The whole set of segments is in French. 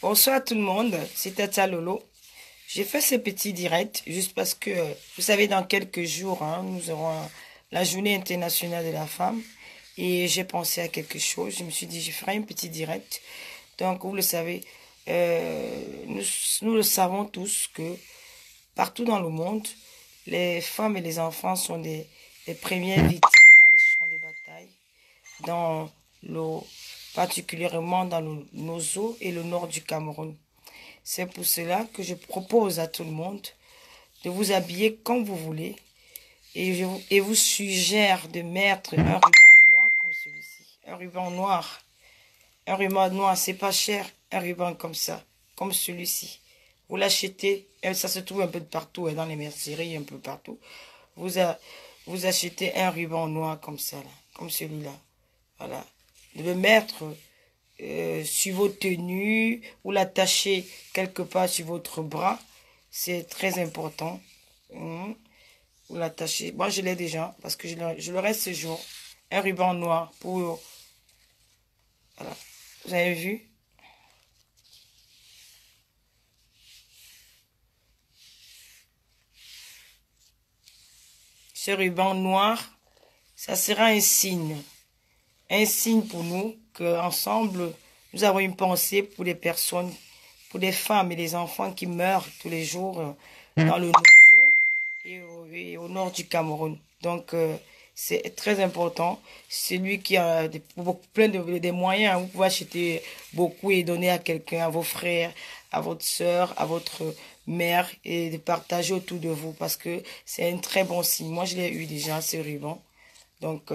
Bonsoir tout le monde, c'est Tata Lolo. J'ai fait ce petit direct juste parce que, vous savez, dans quelques jours, hein, nous aurons la journée internationale de la femme. Et j'ai pensé à quelque chose. Je me suis dit, je ferai un petit direct. Donc, vous le savez, nous le savons tous que partout dans le monde, les femmes et les enfants sont les premières victimes dans les champs de bataille, dans le, particulièrement dans le Nozo et le nord du Cameroun. C'est pour cela que je propose à tout le monde de vous habiller comme vous voulez et vous suggère de mettre un ruban noir comme celui-ci. Un ruban noir. Un ruban noir, c'est pas cher. Un ruban comme ça, comme celui-ci. Vous l'achetez, ça se trouve un peu de partout, dans les merceries, un peu partout. Vous, vous achetez un ruban noir comme ça, là, comme celui-là. Voilà. De le mettre sur vos tenues ou l'attacher quelque part sur votre bras. C'est très important. Vous l'attachez. Moi, je l'ai déjà parce que je le reste ce jour. Un ruban noir pour... Voilà. Vous avez vu? Ce ruban noir, ça sera un signe. Un signe pour nous qu'ensemble, nous avons une pensée pour les personnes, pour les femmes et les enfants qui meurent tous les jours dans le Nozo et au nord du Cameroun. Donc, c'est très important. Celui qui a plein des moyens, vous pouvez acheter beaucoup et donner à quelqu'un, à vos frères, à votre soeur, à votre mère et de partager autour de vous parce que c'est un très bon signe. Moi, je l'ai eu déjà, ce ruban. Donc,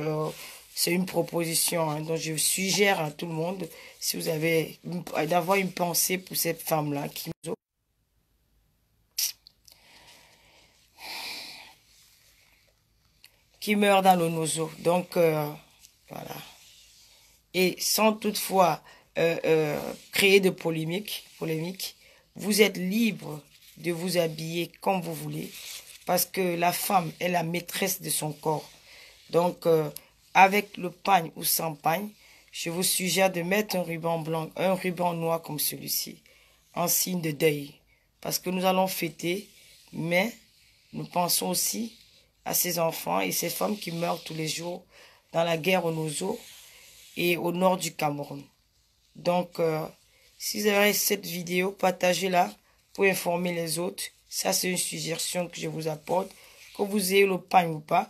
c'est une proposition, hein. Donc, je suggère à tout le monde, si vous avez, d'avoir une pensée pour cette femme-là qui meurt dans le nozo. Donc, voilà. Et sans toutefois créer de polémique, vous êtes libre de vous habiller comme vous voulez, parce que la femme est la maîtresse de son corps. Donc, avec le pagne ou sans pagne, je vous suggère de mettre un ruban blanc, un ruban noir comme celui-ci, en signe de deuil. Parce que nous allons fêter, mais nous pensons aussi à ces enfants et ces femmes qui meurent tous les jours dans la guerre au Nozo et au nord du Cameroun. Donc, si vous avez cette vidéo, partagez-la pour informer les autres. Ça, c'est une suggestion que je vous apporte. Que vous ayez le pagne ou pas.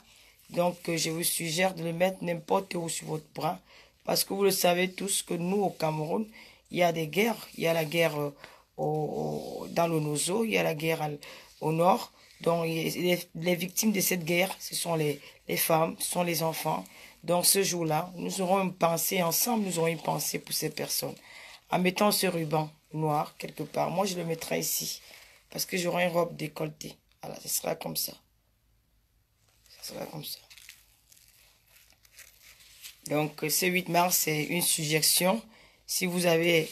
Donc, je vous suggère de le mettre n'importe où sur votre bras. Parce que vous le savez tous que nous, au Cameroun, il y a des guerres. Il y a la guerre dans le Nozo, il y a la guerre au nord. Donc, les victimes de cette guerre, ce sont les femmes, ce sont les enfants. Donc, ce jour-là, nous aurons une pensée, ensemble, nous aurons une pensée pour ces personnes. En mettant ce ruban noir quelque part, moi, je le mettrai ici. Parce que j'aurai une robe décolletée. Voilà, ce sera comme ça. Ce sera comme ça. Donc, ce 8 mars, c'est une suggestion. Si vous aimez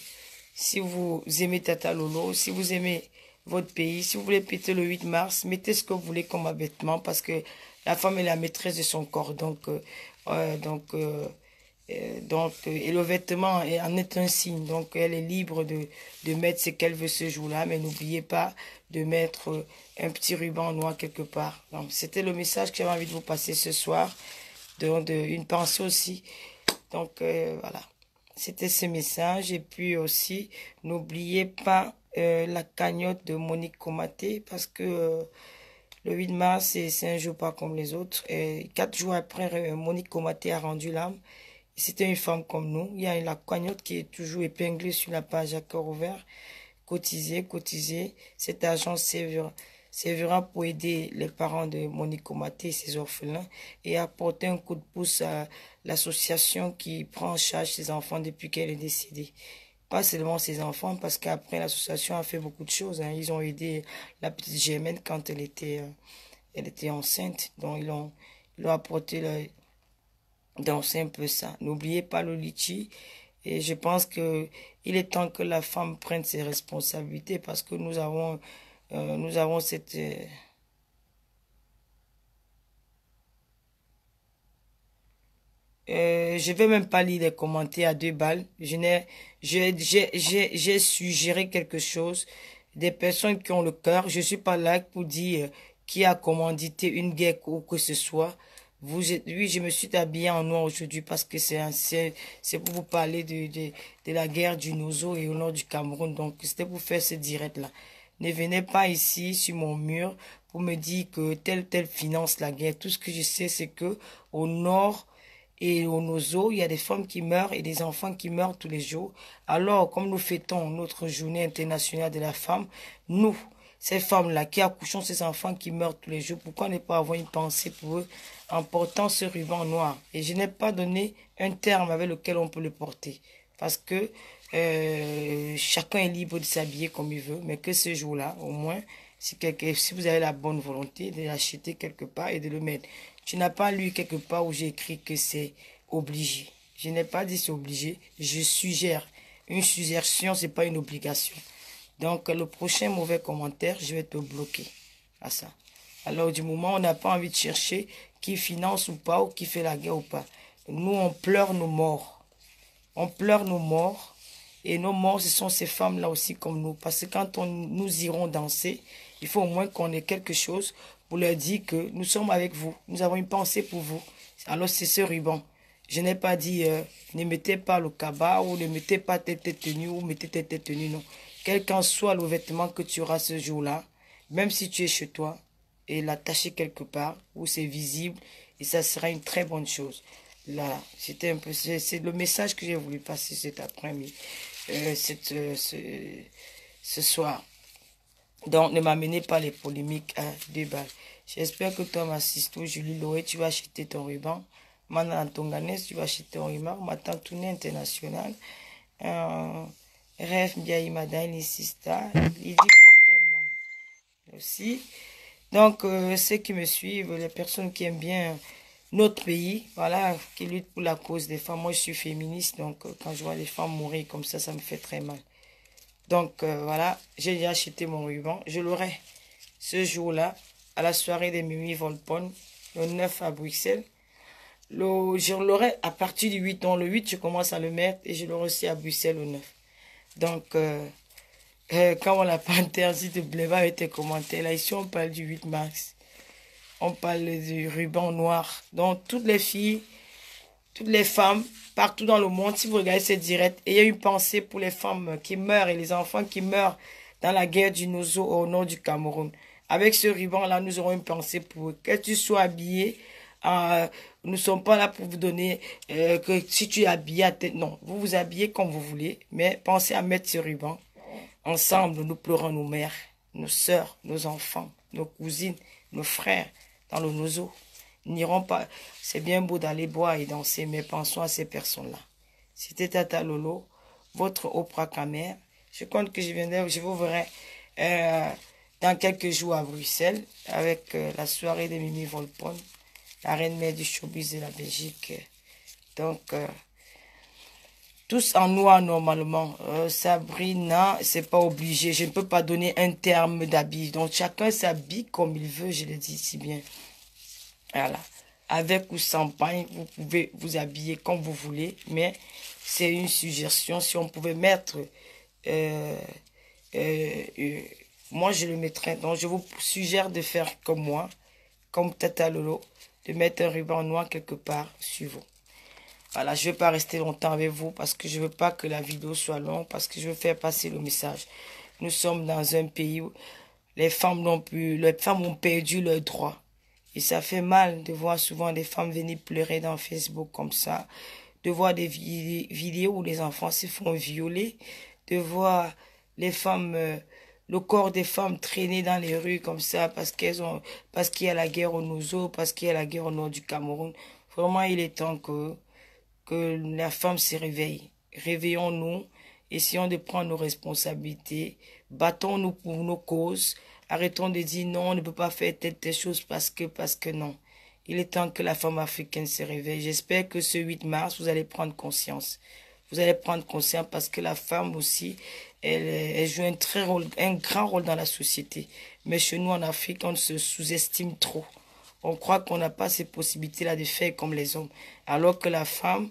Tata Lolo, si vous aimez votre pays, si vous voulez péter le 8 mars, mettez ce que vous voulez comme habillement parce que la femme est la maîtresse de son corps. Et le vêtement en est un signe. Donc, elle est libre de mettre ce qu'elle veut ce jour-là, mais n'oubliez pas de mettre un petit ruban noir quelque part. Donc, c'était le message que j'avais envie de vous passer ce soir. Une pensée aussi. Donc, voilà. C'était ce message. Et puis aussi, n'oubliez pas la cagnotte de Monique Komaté parce que le 8 mars, c'est un jour pas comme les autres. Et 4 jours après, Monique Komaté a rendu l'âme. C'était une femme comme nous. Il y a la cagnotte qui est toujours épinglée sur la page à cœur ouvert. Cotiser, cotiser. Cet argent servira pour aider les parents de Monique Komaté et ses orphelins et apporter un coup de pouce à l'association qui prend en charge ses enfants depuis qu'elle est décédée. Pas seulement ses enfants, parce qu'après, l'association a fait beaucoup de choses, hein. Ils ont aidé la petite Germaine quand elle était enceinte. Donc, ils ont apporté donc, c'est un peu ça. N'oubliez pas le litchi. Et je pense que il est temps que la femme prenne ses responsabilités parce que nous avons cette, Je vais même pas lire les commentaires à 2 balles. J'ai suggéré quelque chose. Des personnes qui ont le cœur. Je suis pas là pour dire qui a commandité une guerre ou que ce soit. Oui, je me suis habillé en noir aujourd'hui parce que c'est pour vous parler de la guerre du Nozo et au nord du Cameroun. Donc, c'était pour faire ce direct-là. Ne venez pas ici sur mon mur pour me dire que tel finance la guerre. Tout ce que je sais, c'est que au nord et au Nozo, il y a des femmes qui meurent et des enfants qui meurent tous les jours. Alors, comme nous fêtons notre journée internationale de la femme, nous, ces femmes-là qui accouchent ces enfants qui meurent tous les jours, pourquoi ne pas avoir une pensée pour eux en portant ce ruban noir? Et je n'ai pas donné un terme avec lequel on peut le porter. Parce que chacun est libre de s'habiller comme il veut, mais que ce jour-là, au moins, si vous avez la bonne volonté de l'acheter quelque part et de le mettre. Tu n'as pas lu quelque part où j'ai écrit que c'est obligé. Je n'ai pas dit c'est obligé, je suggère. Une suggestion, c'est pas une obligation. Donc, le prochain mauvais commentaire, je vais te bloquer à ça. Alors, du moment où on n'a pas envie de chercher qui finance ou pas, ou qui fait la guerre ou pas. Nous, on pleure nos morts. On pleure nos morts. Et nos morts, ce sont ces femmes-là aussi comme nous. Parce que quand nous irons danser, il faut au moins qu'on ait quelque chose pour leur dire que nous sommes avec vous. Nous avons une pensée pour vous. Alors, c'est ce ruban. Je n'ai pas dit ne mettez pas le cabas ou ne mettez pas telle tenue ou mettez telle tenue, non. Quel qu'en soit le vêtement que tu auras ce jour-là, même si tu es chez toi, et l'attacher quelque part où c'est visible, et ça sera une très bonne chose. Là, c'était un peu, c'est le message que j'ai voulu passer cet après-midi, ce soir. Donc, ne m'amenez pas les polémiques à 2 balles. J'espère que toi, ma sister Julie Loé, tu vas acheter ton ruban. Mana Antonganes, tu vas acheter ton ruban. Ma tante tournée internationale. Rêve bien Madame Sista. Il dit aussi. Donc, ceux qui me suivent, les personnes qui aiment bien notre pays, voilà, qui luttent pour la cause des femmes. Moi, je suis féministe, donc quand je vois les femmes mourir comme ça me fait très mal. Donc, voilà, j'ai déjà acheté mon ruban. Je l'aurai ce jour-là, à la soirée des Mimi Volpone, le 9 à Bruxelles. Je l'aurai à partir du 8. Donc, le 8, je commence à le mettre et je l'aurai aussi à Bruxelles le 9. Donc, quand on n'a pas interdit de blé avec tes commentaires, là, ici, on parle du 8 mars. On parle du ruban noir. Donc, toutes les filles, toutes les femmes, partout dans le monde, si vous regardez cette direct, ayez une pensée pour les femmes qui meurent et les enfants qui meurent dans la guerre du Nozo au nord du Cameroun. Avec ce ruban-là, nous aurons une pensée pour eux. Que tu sois habillé, nous ne sommes pas là pour vous donner que si tu es habillé à tête. Non, vous vous habillez comme vous voulez, mais pensez à mettre ce ruban. Ensemble, nous pleurons nos mères, nos sœurs, nos enfants, nos cousines, nos frères dans le Nozo. N'iront pas. C'est bien beau d'aller boire et danser, mais pensons à ces personnes-là. C'était Tata Lolo, votre Oprah Kamer. Je compte que je vous verrai dans quelques jours à Bruxelles avec la soirée de Mimi Volpone, la reine-mère du showbiz de la Belgique. Donc, tous en noir normalement. Sabrina, c'est pas obligé. Je ne peux pas donner un terme d'habit. Donc, chacun s'habille comme il veut, je le dis si bien. Voilà. Avec ou sans pain, vous pouvez vous habiller comme vous voulez, mais c'est une suggestion. Si on pouvait mettre, moi je le mettrais. Donc je vous suggère de faire comme moi, comme Tata Lolo, de mettre un ruban noir quelque part sur vous. Voilà, je ne vais pas rester longtemps avec vous parce que je ne veux pas que la vidéo soit longue, parce que je veux faire passer le message. Nous sommes dans un pays où les femmes ont perdu leurs droits. Et ça fait mal de voir souvent des femmes venir pleurer dans Facebook comme ça, de voir des vidéos où les enfants se font violer, de voir les femmes, le corps des femmes traîner dans les rues comme ça parce qu'il y a la guerre au Nozo, parce qu'il y a la guerre au nord du Cameroun. Vraiment, il est temps que la femme se réveille. Réveillons-nous, essayons de prendre nos responsabilités, battons-nous pour nos causes. Arrêtons de dire non, on ne peut pas faire telle chose parce que non. Il est temps que la femme africaine se réveille. J'espère que ce 8 mars, vous allez prendre conscience. Vous allez prendre conscience parce que la femme aussi, elle joue un grand rôle dans la société. Mais chez nous en Afrique, on se sous-estime trop. On croit qu'on n'a pas ces possibilités-là de faire comme les hommes. Alors que la femme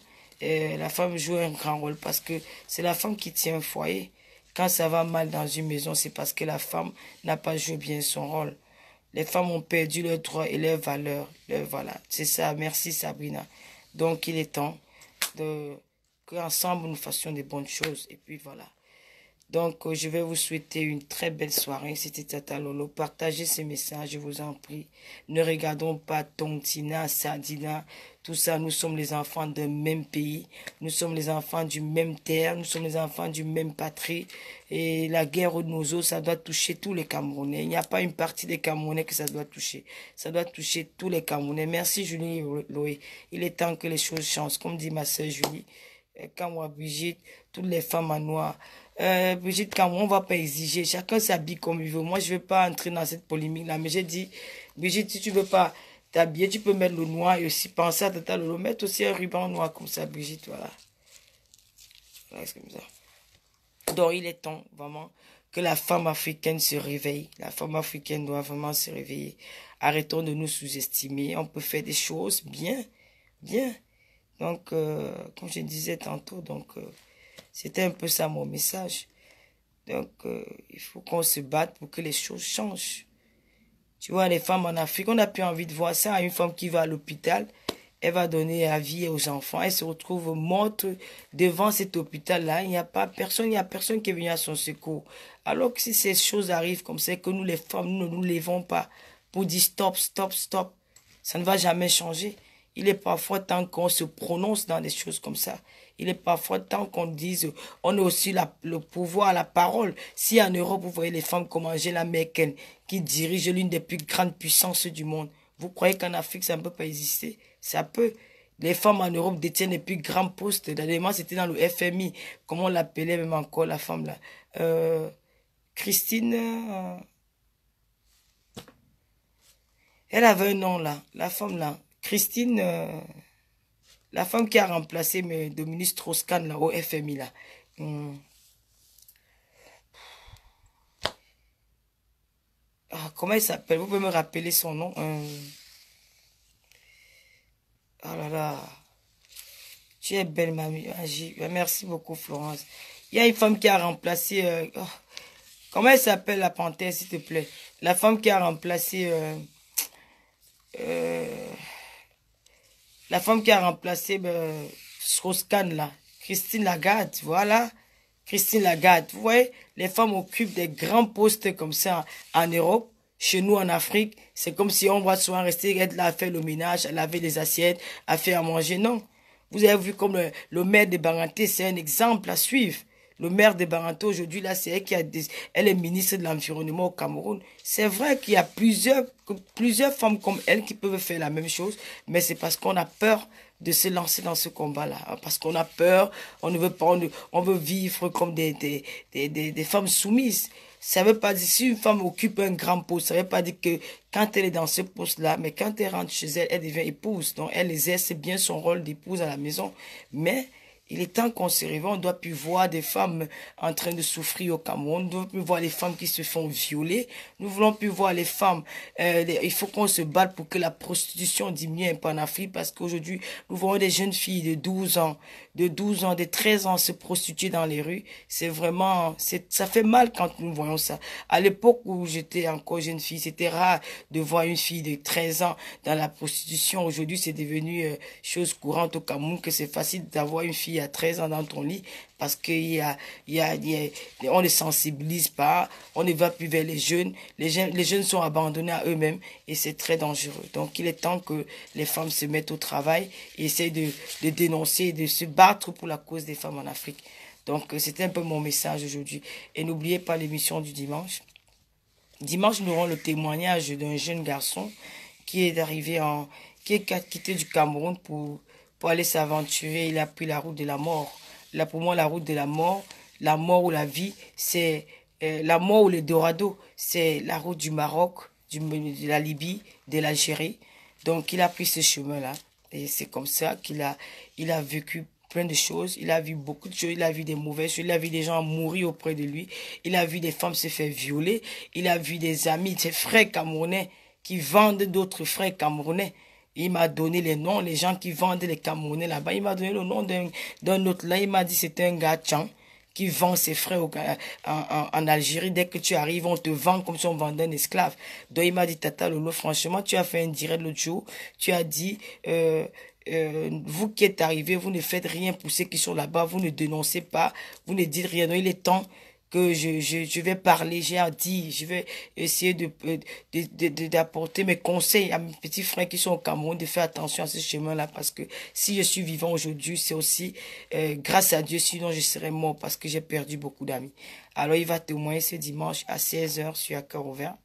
joue un grand rôle parce que c'est la femme qui tient un foyer. Quand ça va mal dans une maison, c'est parce que la femme n'a pas joué bien son rôle. Les femmes ont perdu leurs droits et leurs valeurs. Voilà, c'est ça. Merci Sabrina. Donc il est temps de qu'ensemble nous fassions des bonnes choses. Et puis voilà. Donc, je vais vous souhaiter une très belle soirée. C'était Tata Lolo. Partagez ces messages, je vous en prie. Ne regardons pas Tontina, Sardina, tout ça. Nous sommes les enfants d'un même pays. Nous sommes les enfants du même terre. Nous sommes les enfants du même patrie. Et la guerre aux nos ça doit toucher tous les Camerounais. Il n'y a pas une partie des Camerounais que ça doit toucher. Ça doit toucher tous les Camerounais. Merci Julie et Loé. Il est temps que les choses changent. Comme dit ma sœur Julie, quand moi, Brigitte, toutes les femmes en noir. Brigitte, quand on ne va pas exiger, chacun s'habille comme il veut. Moi, je ne veux pas entrer dans cette polémique-là, mais j'ai dit, Brigitte, si tu ne veux pas t'habiller, tu peux mettre le noir et aussi penser à Tata Lolo, mettre aussi un ruban noir comme ça, Brigitte, voilà. Voilà, c'est comme ça. Donc, il est temps, vraiment, que la femme africaine se réveille. La femme africaine doit vraiment se réveiller. Arrêtons de nous sous-estimer. On peut faire des choses bien, bien. Donc, comme je disais tantôt, c'était un peu ça mon message. Donc, il faut qu'on se batte pour que les choses changent. Tu vois, les femmes en Afrique, on n'a plus envie de voir ça. Une femme qui va à l'hôpital, elle va donner la vie aux enfants. Elle se retrouve morte devant cet hôpital-là. Il n'y a personne qui est venu à son secours. Alors que si ces choses arrivent comme ça, que nous les femmes, nous ne nous levons pas pour dire stop, stop, stop, ça ne va jamais changer. Il est parfois temps qu'on se prononce dans des choses comme ça. Il est parfois temps qu'on dise, on a aussi le pouvoir, la parole. Si en Europe, vous voyez les femmes comme Angela Merkel, qui dirige l'une des plus grandes puissances du monde, vous croyez qu'en Afrique, ça ne peut pas exister? Ça peut. Les femmes en Europe détiennent les plus grands postes. Dernièrement, c'était dans le FMI. Comment on l'appelait même encore, la femme là? Christine... elle avait un nom là, la femme là. Christine... la femme qui a remplacé Dominique Strauss-Kahn là, au FMI là. Ah, comment elle s'appelle? Vous pouvez me rappeler son nom? Oh là là. Tu es belle, mamie. Merci beaucoup, Florence. Il y a une femme qui a remplacé... comment elle s'appelle, la panthère, s'il te plaît? La femme qui a remplacé... la femme qui a remplacé Strauss-Kahn, là. Christine Lagarde, voilà. Christine Lagarde. Vous voyez, les femmes occupent des grands postes comme ça en Europe. Chez nous, en Afrique, c'est comme si on va souvent rester, être là à faire le ménage, à laver les assiettes, à faire à manger. Non. Vous avez vu comme le maire de Baranté, c'est un exemple à suivre. Le maire de Baranté, aujourd'hui, là, c'est elle qui elle est ministre de l'Environnement au Cameroun. C'est vrai qu'il y a plusieurs femmes comme elle qui peuvent faire la même chose, mais c'est parce qu'on a peur de se lancer dans ce combat-là. Parce qu'on a peur, on ne veut pas, on veut vivre comme des femmes soumises. Ça veut pas dire, si une femme occupe un grand poste, ça veut pas dire que quand elle est dans ce poste-là, mais quand elle rentre chez elle, elle devient épouse. Donc, elle exerce bien son rôle d'épouse à la maison. Mais, il est temps qu'on se réveille. On ne doit plus voir des femmes en train de souffrir au Cameroun. On ne doit plus voir les femmes qui se font violer. Nous ne voulons plus voir les femmes. Il faut qu'on se batte pour que la prostitution diminue un peu en Afrique. Parce qu'aujourd'hui, nous voyons des jeunes filles de 12 ans, de 13 ans se prostituer dans les rues. C'est vraiment, ça fait mal quand nous voyons ça. À l'époque où j'étais encore jeune fille, c'était rare de voir une fille de 13 ans dans la prostitution. Aujourd'hui, c'est devenu chose courante au Cameroun que c'est facile d'avoir une fille à 13 ans dans ton lit parce on ne sensibilise pas, on ne va plus vers les jeunes. Les jeunes sont abandonnés à eux-mêmes et c'est très dangereux. Donc, il est temps que les femmes se mettent au travail et essayent de dénoncer, de se battre pour la cause des femmes en Afrique. Donc, c'était un peu mon message aujourd'hui. Et n'oubliez pas l'émission du dimanche. Dimanche, nous aurons le témoignage d'un jeune garçon qui est arrivé qui est quitté du Cameroun pour aller s'aventurer. Il a pris la route de la mort. Là, pour moi, la route de la mort ou la vie, c'est la mort ou le dorado, c'est la route du Maroc, de la Libye, de l'Algérie. Donc, il a pris ce chemin-là. Et c'est comme ça il a vécu plein de choses. Il a vu beaucoup de choses. Il a vu des mauvaises choses. Il a vu des gens mourir auprès de lui. Il a vu des femmes se faire violer. Il a vu des amis, ses frères camerounais qui vendent d'autres frères camerounais. Il m'a donné les noms, les gens qui vendent les Camerounais là-bas. Il m'a donné le nom d'un autre là. Il m'a dit c'était un gars Tchan qui vend ses frères en Algérie. Dès que tu arrives, on te vend comme si on vendait un esclave. Donc il m'a dit, Tata Lolo, franchement, tu as fait un direct l'autre jour. Tu as dit, vous qui êtes arrivés, vous ne faites rien pour ceux qui sont là-bas. Vous ne dénoncez pas. Vous ne dites rien. Donc il est temps que je vais parler, j'ai dit, je vais essayer d'apporter mes conseils à mes petits frères qui sont au Cameroun, de faire attention à ce chemin-là, parce que si je suis vivant aujourd'hui, c'est aussi grâce à Dieu, sinon je serais mort parce que j'ai perdu beaucoup d'amis. Alors il va témoigner ce dimanche à 16 h sur À Cœur Ouvert.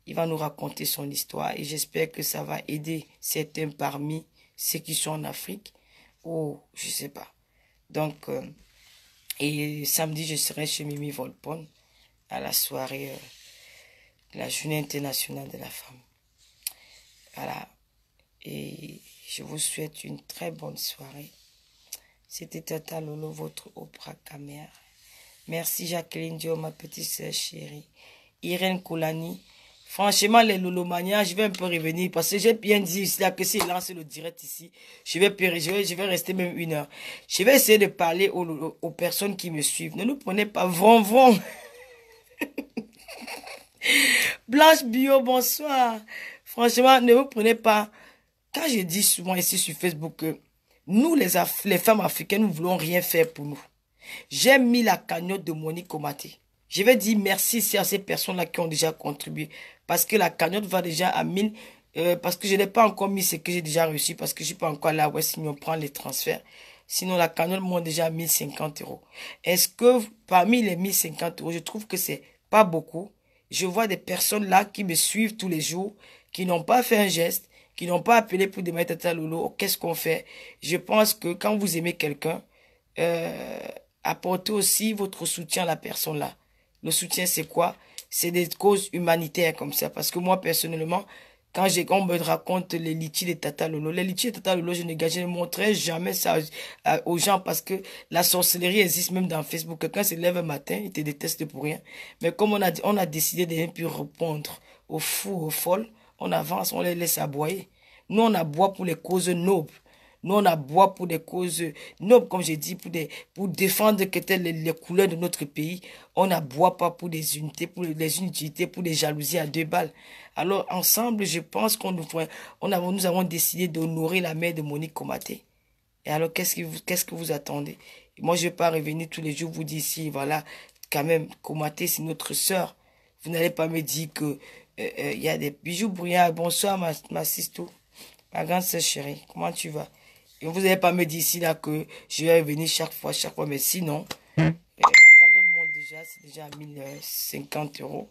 Il va nous raconter son histoire et j'espère que ça va aider certains parmi ceux qui sont en Afrique, ou je sais pas. Donc, et samedi, je serai chez Mimi Volpone à la soirée, la journée internationale de la femme. Voilà. Et je vous souhaite une très bonne soirée. C'était Tata Lolo, votre Oprah Camère. Merci Jacqueline Dio, ma petite sœur chérie. Irène Koulani. Franchement, les Lolomania, je vais un peu revenir parce que j'ai bien dit ici là que si je lance le direct ici, je vais rester même 1 heure. Je vais essayer de parler aux personnes qui me suivent. Ne nous prenez pas von. Blanche Bio, bonsoir. Franchement, ne vous prenez pas. Quand je dis souvent ici sur Facebook que nous, les femmes africaines, nous ne voulons rien faire pour nous. J'ai mis la cagnotte de Monique Komaté. Je vais dire merci ici à ces personnes-là qui ont déjà contribué. Parce que la cagnotte va déjà à 1000. Parce que je n'ai pas encore mis ce que j'ai déjà reçu. Parce que je ne suis pas encore là. Ouais, si on prend les transferts. Sinon, la cagnotte monte déjà à 1050 €. Est-ce que parmi les 1050 €, je trouve que c'est pas beaucoup. Je vois des personnes là qui me suivent tous les jours, qui n'ont pas fait un geste, qui n'ont pas appelé pour demander Tata Lolo. Qu'est-ce qu'on fait? Je pense que quand vous aimez quelqu'un, apportez aussi votre soutien à la personne là. Le soutien, c'est quoi? C'est des causes humanitaires comme ça. Parce que moi, personnellement, quand on me raconte les litiges de Tata Lolo, les litiges de Tata Lolo, je ne montrerai jamais ça aux gens parce que la sorcellerie existe même dans Facebook. Quelqu'un se lève un matin, il te déteste pour rien. Mais comme on a décidé de ne plus répondre aux fous, aux folles, on avance, on les laisse aboyer. Nous, on aboie pour les causes nobles. Nous, on aboie pour des causes nobles, comme j'ai dit, pour défendre les couleurs de notre pays. On n'aboie pas pour des unités, pour les inutilités, pour des jalousies à 2 balles. Alors, ensemble, je pense nous avons décidé d'honorer la mère de Monique Komaté. Et alors, qu'est-ce que vous attendez? Moi, je ne vais pas revenir tous les jours vous dire ici, voilà, quand même, Komaté, c'est notre sœur. Vous n'allez pas me dire que il y a des bijoux brillants. Bonsoir, ma sisto, ma grande sœur chérie. Comment tu vas? Et vous n'allez pas me dire ici là que je vais revenir chaque fois. Mais sinon, la cagnotte monte déjà, c'est déjà à 1050 €.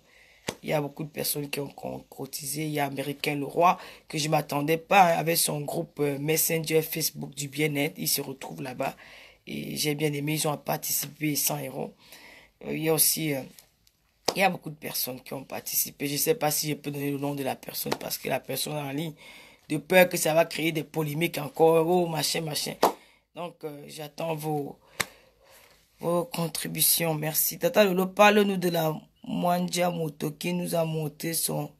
Il y a beaucoup de personnes qui ont cotisé. Il y a Américain Le Roi, que je ne m'attendais pas, avec son groupe Messenger Facebook du bien-être. Il se retrouve là-bas. Et j'ai bien aimé, ils ont participé 100 €. Il y a aussi... il y a beaucoup de personnes qui ont participé. Je ne sais pas si je peux donner le nom de la personne parce que la personne est en ligne, de peur que ça va créer des polémiques encore. Oh, machin. Donc, j'attends vos contributions. Merci. Tata Lolo, parle-nous de la Mwanja Moto qui nous a monté son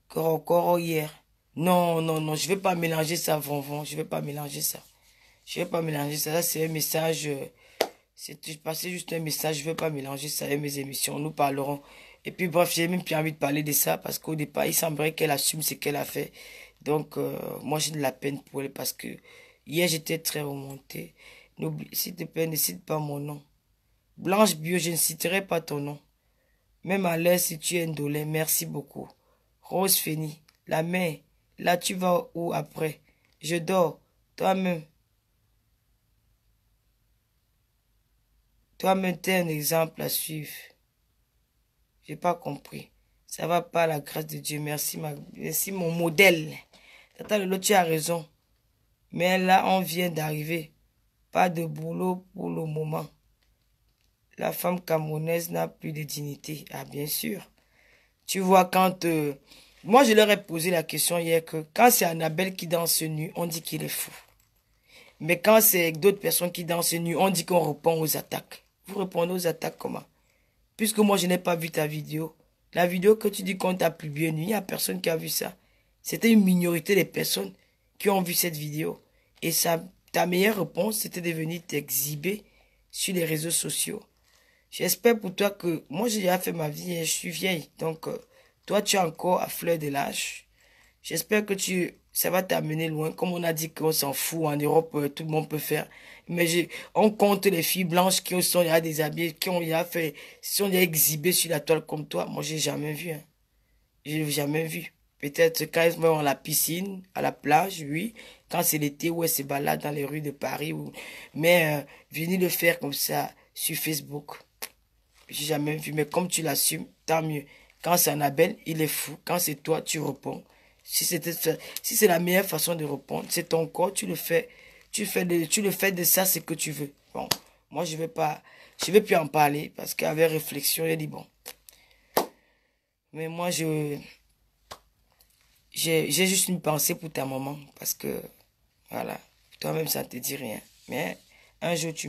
corps hier. Non, je ne vais pas mélanger ça, Vonvon. Je ne vais pas mélanger ça. Ça, c'est un message... c'est passé juste un message, je ne veux pas mélanger ça avec mes émissions, nous parlerons. Et puis bref, j'ai même plus envie de parler de ça parce qu'au départ, il semblerait qu'elle assume ce qu'elle a fait. Donc, moi j'ai de la peine pour elle parce que hier j'étais très remontée. S'il te plaît, ne cite pas mon nom. Blanche Bio, je ne citerai pas ton nom. Même à l'aise si tu es indolent, merci beaucoup. Rose Fénie, la mère, là tu vas où après? Je dors, toi-même. Toi-même, t'es un exemple à suivre. J'ai pas compris. Ça va pas, la grâce de Dieu. Merci, merci mon modèle. Tata Lolo, tu as raison. Mais là, on vient d'arriver. Pas de boulot pour le moment. La femme camerounaise n'a plus de dignité. Ah, bien sûr. Tu vois, quand... moi, je leur ai posé la question hier que quand c'est Annabelle qui danse nu, on dit qu'il est fou. Mais quand c'est d'autres personnes qui dansent nu, on dit qu'on répond aux attaques. Vous répondez aux attaques comment? Puisque moi, je n'ai pas vu ta vidéo. La vidéo que tu dis qu'on t'a publiée, il n'y a personne qui a vu ça. C'était une minorité des personnes qui ont vu cette vidéo. Et ça, ta meilleure réponse, c'était de venir t'exhiber sur les réseaux sociaux. J'espère pour toi que... Moi, j'ai déjà fait ma vie et je suis vieille. Donc, toi, tu es encore à fleur de l'âge. J'espère que ça va t'amener loin. Comme on a dit qu'on s'en fout, en Europe, tout le monde peut faire. Mais on compte les filles blanches qui sont déjà déshabillées, qui ont déjà sont déjà exhibées sur la toile comme toi. Moi, j'ai jamais vu. Hein. J'ai jamais vu. Peut-être quand elles vont à la piscine, à la plage, oui. Quand c'est l'été, où elles se baladent dans les rues de Paris. Mais venir le faire comme ça sur Facebook, j'ai jamais vu. Mais comme tu l'assumes, tant mieux. Quand c'est Annabelle, il est fou. Quand c'est toi, tu réponds. Si c'est la meilleure façon de répondre, c'est ton corps, tu le fais. Tu le fais de ça ce que tu veux. Bon, moi, je vais plus en parler parce qu'avec réflexion, j'ai dit bon. Mais moi, j'ai juste une pensée pour ta maman parce que, voilà, toi-même, ça ne te dit rien. Mais un jour, tu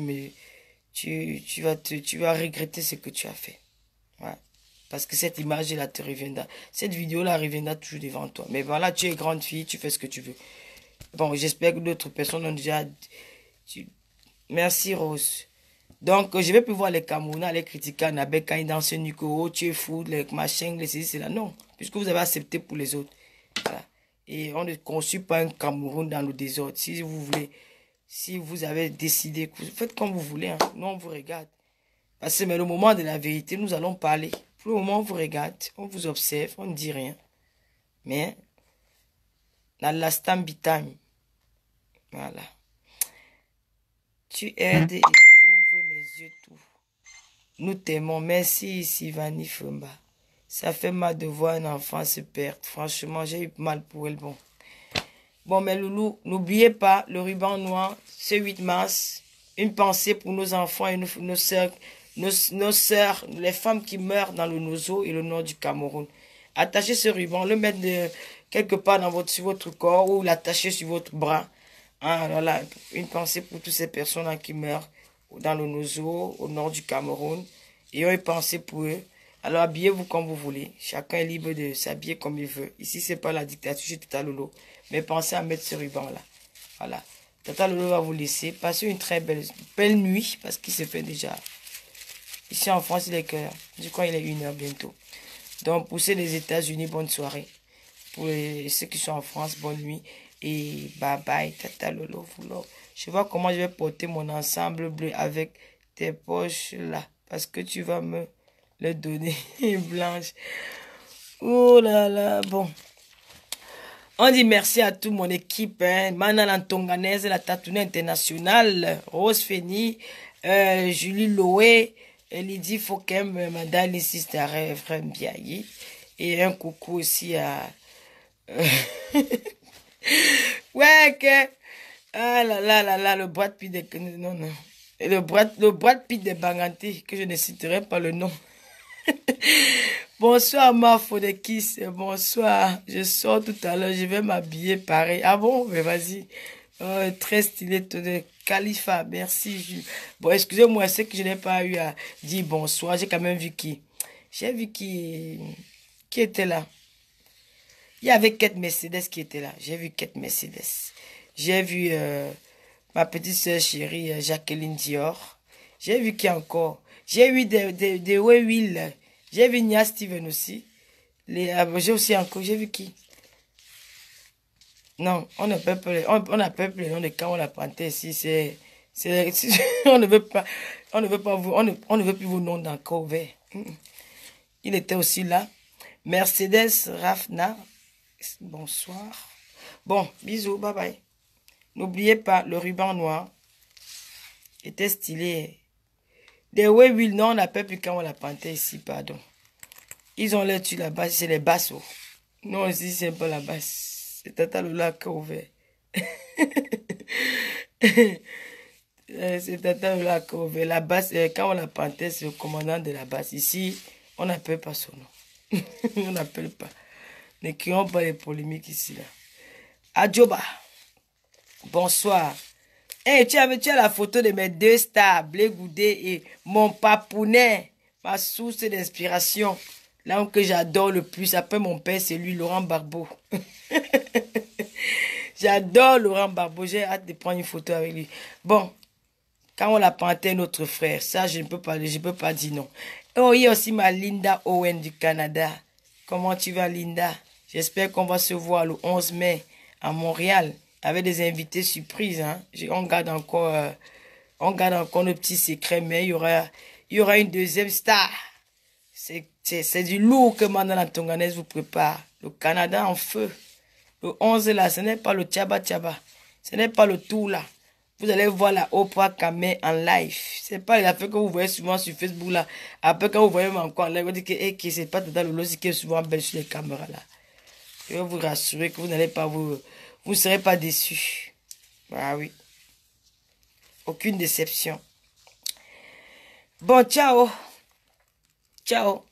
vas regretter ce que tu as fait. Ouais. Parce que cette image-là te reviendra. Cette vidéo-là reviendra toujours devant toi. Mais voilà, tu es grande fille, tu fais ce que tu veux. Bon, j'espère que d'autres personnes ont déjà... Merci, Rose. Donc, je vais plus voir les Camerounais aller critiquer Annabelle quand ils dansent nu, que oh, tu es fou, les machins, les ceci, c'est là. Non, puisque vous avez accepté pour les autres. Voilà. Et on ne construit pas un Cameroun dans le désordre. Si vous voulez, si vous avez décidé, faites comme vous voulez. Hein. Nous, on vous regarde. Parce que mais le moment de la vérité, nous allons parler. Pour le moment, on vous regarde, on vous observe, on ne dit rien. Mais, dans l'instant time, voilà. Tu aides et ouvres mes yeux tout. Nous t'aimons. Merci, Sivani Fumba. Ça fait mal de voir un enfant se perdre. Franchement, j'ai eu mal pour elle. Bon, mais Loulou, n'oubliez pas le ruban noir, ce 8 mars. Une pensée pour nos enfants et nos sœurs, les femmes qui meurent dans le Nozo et le nord du Cameroun. Attachez ce ruban, le mettre quelque part sur votre corps ou l'attacher sur votre bras. Hein, alors là, une pensée pour toutes ces personnes qui meurent dans le Nozo, au nord du Cameroun. Et une pensée pour eux. Alors habillez-vous comme vous voulez. Chacun est libre de s'habiller comme il veut. Ici, c'est pas la dictature chez Tata Lolo. Mais pensez à mettre ce ruban-là. Voilà. Tata Lolo va vous laisser. Passez une très belle nuit parce qu'il se fait déjà. Ici en France, il est que, je crois qu'il est 1h bientôt. Donc, pour ceux des États-Unis, bonne soirée. Pour ceux qui sont en France, bonne nuit. Et bye bye, Tata Lolo. Je vois comment je vais porter mon ensemble bleu avec tes poches là. Parce que tu vas me le donner blanche. Oh là là, bon. On dit merci à toute mon équipe. Hein. Mana Lantonganaise, la Tatoune internationale. Rose Feni, Julie Loé, Lydie Fokem, Madame Sister Ephraim Biayi. Et un coucou aussi à... ouais, que... Ah là là là là, le Brad Pitt de... Non, non. Et le Brad Pitt de Banganti, que je ne citerai pas le nom. Bonsoir Mafo de Kiss, bonsoir. Je sors tout à l'heure, je vais m'habiller pareil. Ah bon, mais vas-y. Très stylé de Khalifa, merci. Bon, excusez-moi, c'est que je n'ai pas eu à dire bonsoir. J'ai quand même vu qui. J'ai vu qui était là. Il y avait Kate Mercedes qui était là. J'ai vu Kate Mercedes. J'ai vu ma petite soeur chérie Jacqueline Dior. J'ai vu qui encore. J'ai vu des Will. J'ai vu Nia Steven aussi. J'ai aussi encore. J'ai vu qui? Non, on ne peut pas. On appelle plus le nom de quand on l'a planté ici. On ne veut pas. On ne veut pas vous. On ne veut plus vos noms d'encore vert. Il était aussi là. Mercedes Rafna. Bonsoir. Bon, bisous, bye bye. N'oubliez pas, le ruban noir était stylé. Des Will, non, on n'appelle plus quand on l'a planté ici, pardon. Ils ont l'air dessus là-bas, c'est les basses. Non, ici, c'est pas la basse. C'est Tata Lola qui a ouvert. C'est Tata Lola qui a ouvert. La basse, quand on l'a planté, c'est le commandant de la basse. Ici, on n'appelle pas son nom. On n'appelle pas. Ne créons pas les polémiques ici, là. Adjoba. Bonsoir. Hey, tu as la photo de mes deux stars, Blé Goudé et mon papounet, ma source d'inspiration. L'homme que j'adore le plus, après mon père, c'est lui, Laurent Barbeau. J'adore Laurent Barbeau. J'ai hâte de prendre une photo avec lui. Bon, quand on l'a panté notre frère, ça, je ne peux pas, je peux pas dire non. Oh, il y a aussi ma Linda Owen du Canada. Comment tu vas, Linda? J'espère qu'on va se voir le 11 mai à Montréal avec des invités surprises. Hein. On garde encore nos petits secrets, mais il y aura une deuxième star. C'est du lourd que Mandana Tonganaise vous prépare. Le Canada en feu. Le 11 là, ce n'est pas le Tchaba Tchaba. Ce n'est pas le tout là. Vous allez voir la Oprah Kamé en live. C'est pas l'affaire que vous voyez souvent sur Facebook là. Après, quand vous voyez encore en live, vous dites que c'est pas Tata Lolo qui est souvent belle sur les caméras là. Je vais vous rassurer que vous n'allez pas vous ne serez pas déçus. Ah oui. Aucune déception. Bon, ciao. Ciao.